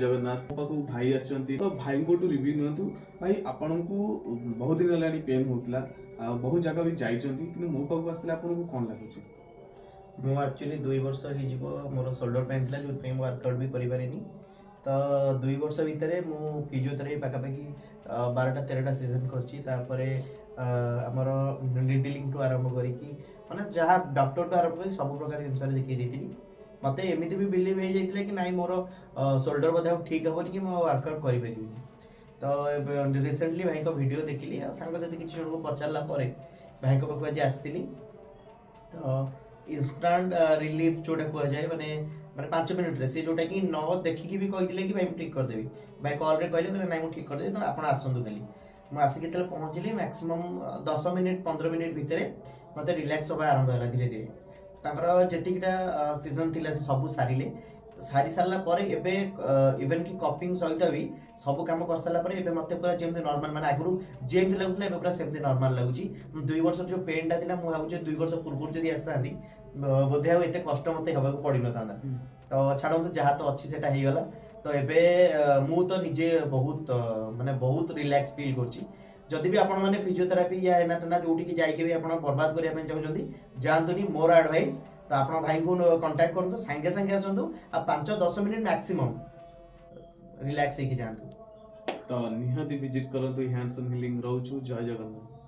जगन्नाथ पाखु भाई आछंती तो भाई को रिव्यू नियंतु भाई आपन को बहुत दिन लानी पेन होतला बहुत जगह भी जाइछंती कि मो पाखु आसले आपन को कोन लागुची मु एक्चुअली 2 वर्ष हो जिवो मोर शोल्डर पेन थिला जो पे वर्कआउट भी करि पारेनी तो 2 वर्ष भितर मु फिजियोथेरापी पाखापाखि 12टा 13टा सीजन करछि तापरे हमर निडलिंग टू आरंभ करिकी माने जहाँ डॉक्टर टू आरंभ करी सब प्रकार जिनस देखि देथिली मते एमिति भी बिलीव हो जाइतिले कि नाइ मोर शोल्डर बधे ठीक हबनी कि मो वर्कआउट करि परिबिनी तो रिसेंटली भाई को वीडियो देखिली सांग साथी किछि जण को पचारला परे भाई को पाखु आज आस्तिली तो इंस्टांट रिलीफ जोटा कह जाए माने माने 5 मिनिट रे से जोटा कि न देखिकी भी कहिथिले कि भाई मैं ठीक कर देबी भाई कॉल रे कहले नाइ मैं ठीक कर देबी तो आपण आसंतु खाली मु आसी केतले पहुंचली मैक्सिमम 10 मिनिट 15 मिनिट भितरे मते रिलैक्स होबा आरंभ होला धीरे धीरे तापर जेतिकटा सीजन थिला से सब सारिले सारी सारला परे एबे इवन कि कपिंग सहित भी सब काम कर सारला परे एबे मते पूरा जेमते नॉर्मल माने आगुरु जेमते लागुतला एबे पूरा सेमते नॉर्मल लागुची 2 वर्ष जो पेन ता थिला मु भाबुचे 2 वर्ष पूर्व जदी आस्तांती बोधे आ एते कष्ट मते हबा को पड़ी नथांदा तो छाडंतु जहा तो अछि सेटा हेई गला तो एबे मु तो निजे बहुत माने बहुत रिलैक्स फील करची जदि भी आपण माने फिजियोथेरापी या एना तना जोटी की जाई के भी आपण बर्बाद करिया पे चाहउछंती जानतुनी मोर एडवाइस तो आप भाई को कांटेक्ट करंतु संगे संगे आसंतु आ 5-10 मिनिट मैक्सिमम रिलैक्स होके जानतु तो निहाती विजिट करंतु हैंड्स ऑन हीलिंग रहउछु जय जगन्नाथ।